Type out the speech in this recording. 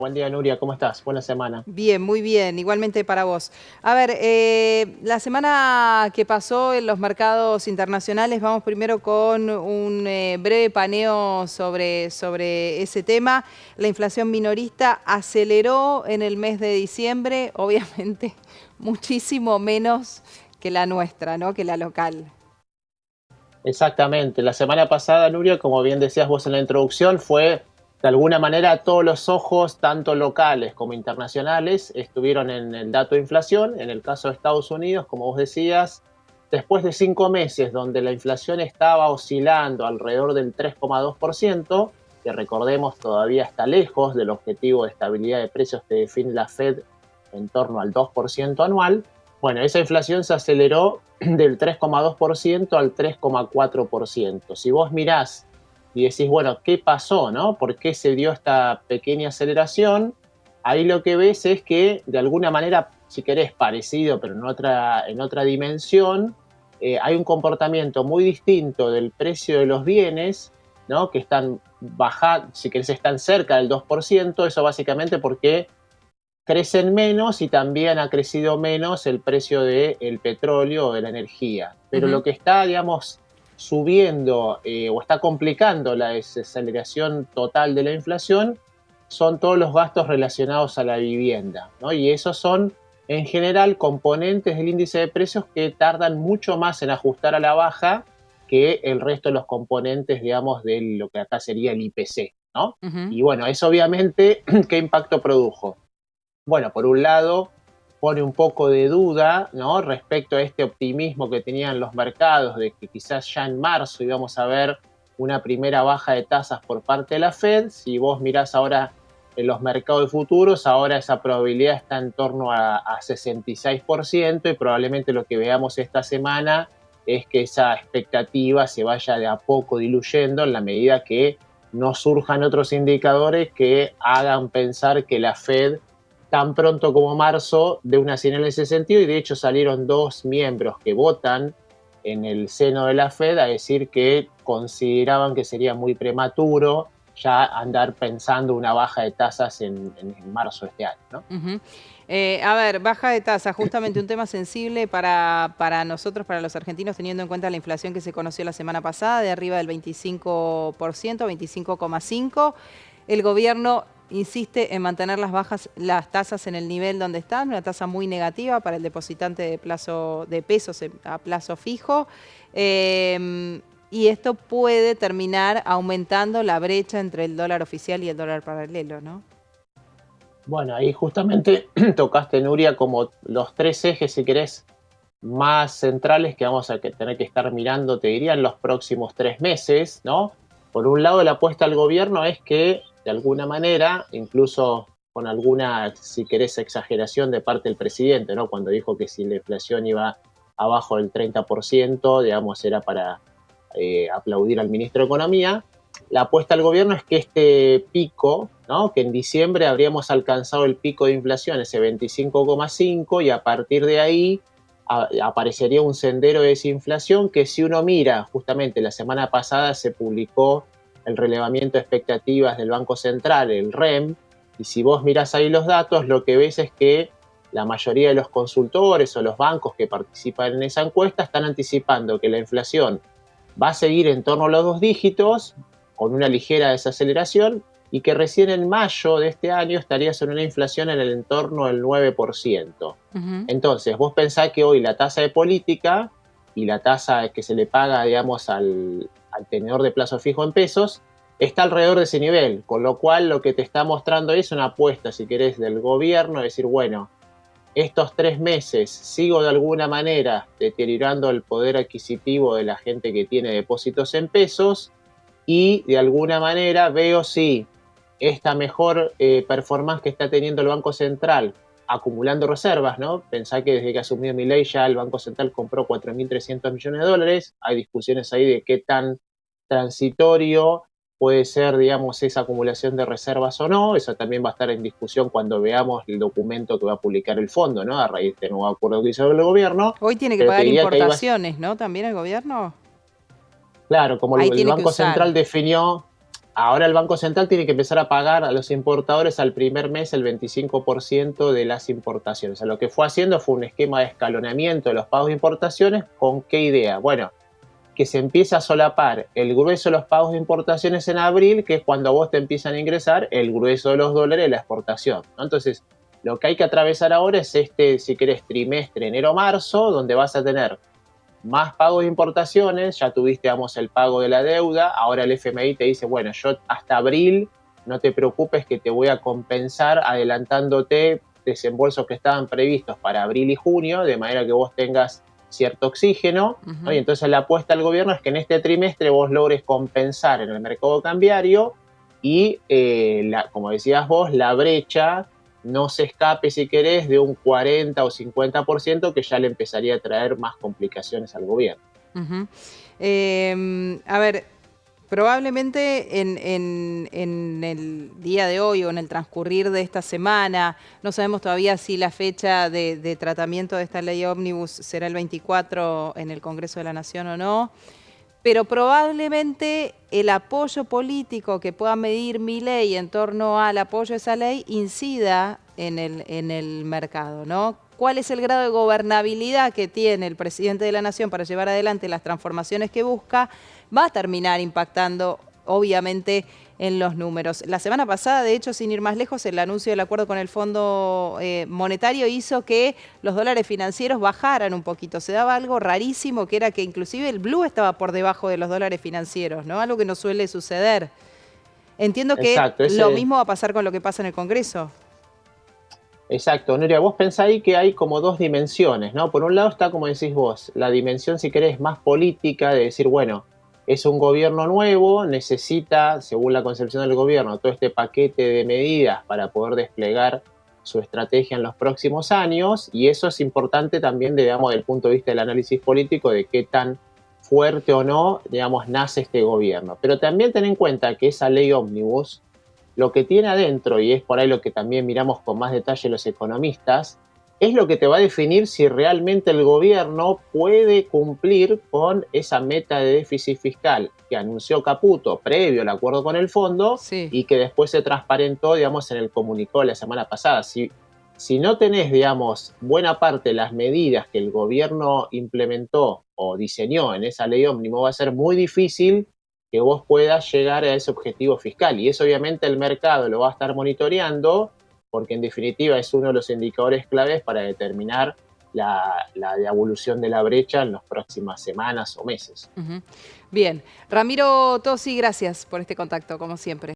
Buen día, Nuria, ¿cómo estás? Buena semana. Bien, muy bien, igualmente para vos. A ver, la semana que pasó en los mercados internacionales, vamos primero con un breve paneo sobre ese tema. La inflación minorista aceleró en el mes de diciembre, obviamente muchísimo menos que la nuestra, ¿no? Que la local. Exactamente. La semana pasada, Nuria, como bien decías vos en la introducción, fue de alguna manera todos los ojos, tanto locales como internacionales, estuvieron en el dato de inflación. En el caso de Estados Unidos, como vos decías, después de 5 meses donde la inflación estaba oscilando alrededor del 3,2%, que recordemos todavía está lejos del objetivo de estabilidad de precios que define la Fed en torno al 2% anual. Bueno, esa inflación se aceleró del 3,2% al 3,4%. Si vos mirás y decís, bueno, ¿qué pasó, no? ¿Por qué se dio esta pequeña aceleración? Ahí lo que ves es que de alguna manera, si querés, parecido, pero en otra dimensión, hay un comportamiento muy distinto del precio de los bienes, ¿no? Que están bajando, si querés, están cerca del 2%. Eso básicamente porque crecen menos y también ha crecido menos el precio del petróleo o de la energía. Pero Ujú. lo que está, digamos, subiendo o está complicando la desaceleración total de la inflación son todos los gastos relacionados a la vivienda, ¿no? Y esos son, en general, componentes del índice de precios que tardan mucho más en ajustar a la baja que el resto de los componentes, digamos, de lo que acá sería el IPC, ¿no? Ujú. Y bueno, eso obviamente, ¿qué impacto produjo? Bueno, por un lado, pone un poco de duda, ¿no? Respecto a este optimismo que tenían los mercados de que quizás ya en marzo íbamos a ver una primera baja de tasas por parte de la Fed. Si vos mirás ahora en los mercados de futuros, ahora esa probabilidad está en torno a 66% y probablemente lo que veamos esta semana es que esa expectativa se vaya de a poco diluyendo en la medida que no surjan otros indicadores que hagan pensar que la Fed tan pronto como marzo de una señal en ese sentido, y de hecho salieron dos miembros que votan en el seno de la Fed a decir que consideraban que sería muy prematuro ya andar pensando una baja de tasas en marzo de este año, ¿no? Ujú. A ver, baja de tasa, justamente un tema sensible para nosotros, para los argentinos, teniendo en cuenta la inflación que se conoció la semana pasada, de arriba del 25%, 25,5%. El gobierno insiste en mantener las tasas en el nivel donde están, una tasa muy negativa para el depositante de plazo de pesos a plazo fijo. Y esto puede terminar aumentando la brecha entre el dólar oficial y el dólar paralelo, ¿no? Bueno, ahí justamente tocaste, Nuria, como los tres ejes, si querés, más centrales que vamos a tener que estar mirando, te diría, en los próximos 3 meses, ¿no? Por un lado, la apuesta al gobierno es que, de alguna manera, incluso con alguna, si querés, exageración de parte del presidente, ¿no? Cuando dijo que si la inflación iba abajo del 30%, digamos, era para aplaudir al ministro de Economía. La apuesta al gobierno es que este pico, ¿no? Que en diciembre habríamos alcanzado el pico de inflación, ese 25,5, y a partir de ahí aparecería un sendero de desinflación que, si uno mira, justamente la semana pasada se publicó el relevamiento de expectativas del Banco Central, el REM, y si vos mirás ahí los datos, lo que ves es que la mayoría de los consultores o los bancos que participan en esa encuesta están anticipando que la inflación va a seguir en torno a los 2 dígitos, con una ligera desaceleración, y que recién en mayo de este año estarías en una inflación en el entorno del 9%. Ujú. Entonces, vos pensás que hoy la tasa de política y la tasa que se le paga, digamos, al tenedor de plazo fijo en pesos está alrededor de ese nivel, con lo cual lo que te está mostrando ahí es una apuesta, si querés, del gobierno, es decir, bueno, estos 3 meses sigo de alguna manera deteriorando el poder adquisitivo de la gente que tiene depósitos en pesos, y de alguna manera veo si esta mejor performance que está teniendo el Banco Central acumulando reservas, ¿no? Pensá que desde que asumió Milei ya el Banco Central compró 4.300 millones de dólares. Hay discusiones ahí de qué tan transitorio puede ser, digamos, esa acumulación de reservas o no. Eso también va a estar en discusión cuando veamos el documento que va a publicar el fondo, ¿no? A raíz de nuevo acuerdo que hizo el gobierno. Hoy tiene que Pero te pagar diría que ahí va, importaciones, ¿no? También el gobierno. claro, como Ahí el tiene que Banco usar. Central definió, Ahora el Banco Central tiene que empezar a pagar a los importadores al primer mes el 25% de las importaciones. O sea, lo que fue haciendo fue un esquema de escalonamiento de los pagos de importaciones. ¿Con qué idea? Bueno, que se empieza a solapar el grueso de los pagos de importaciones en abril, que es cuando a vos te empiezan a ingresar el grueso de los dólares de la exportación, ¿no? Entonces, lo que hay que atravesar ahora es si querés, trimestre enero-marzo, donde vas a tener más pagos de importaciones, ya tuviste, digamos, el pago de la deuda, ahora el FMI te dice, bueno, yo hasta abril, no te preocupes que te voy a compensar adelantándote desembolsos que estaban previstos para abril y junio, de manera que vos tengas cierto oxígeno, ¿no? Y entonces la apuesta del gobierno es que en este trimestre vos logres compensar en el mercado cambiario y, como decías vos, la brecha no se escape, si querés, de un 40 o 50% que ya le empezaría a traer más complicaciones al gobierno. A ver, probablemente en el día de hoy o en el transcurrir de esta semana, no sabemos todavía si la fecha de tratamiento de esta ley ómnibus será el 24 en el Congreso de la Nación o no, pero probablemente el apoyo político que pueda medir Milei en torno al apoyo a esa ley incida en el mercado, ¿no? ¿Cuál es el grado de gobernabilidad que tiene el presidente de la Nación para llevar adelante las transformaciones que busca? Va a terminar impactando, obviamente, en los números. La semana pasada, de hecho, sin ir más lejos, el anuncio del acuerdo con el Fondo Monetario hizo que los dólares financieros bajaran un poquito. Se daba algo rarísimo, que era que inclusive el blue estaba por debajo de los dólares financieros, ¿no? Algo que no suele suceder. Entiendo que Exacto, lo mismo va a pasar con lo que pasa en el Congreso. exacto, Nuria, vos pensáis que hay como dos dimensiones, ¿no? Por un lado está, como decís vos, la dimensión, si querés, más política, de decir, bueno, es un gobierno nuevo, necesita, según la concepción del gobierno, todo este paquete de medidas para poder desplegar su estrategia en los próximos años, y eso es importante también, digamos, desde el punto de vista del análisis político, de qué tan fuerte o no, digamos, nace este gobierno. Pero también ten en cuenta que esa ley ómnibus lo que tiene adentro, y es por ahí lo que también miramos con más detalle los economistas, es lo que te va a definir si realmente el gobierno puede cumplir con esa meta de déficit fiscal que anunció Caputo previo al acuerdo con el fondo Sí. y que después se transparentó, digamos, en el comunicado de la semana pasada. Si no tenés, digamos, buena parte de las medidas que el gobierno implementó o diseñó en esa ley ómnibus, va a ser muy difícil que vos puedas llegar a ese objetivo fiscal. Y eso obviamente el mercado lo va a estar monitoreando porque en definitiva es uno de los indicadores claves para determinar la evolución de la brecha en las próximas semanas o meses. Bien. Ramiro Tosi, gracias por este contacto, como siempre.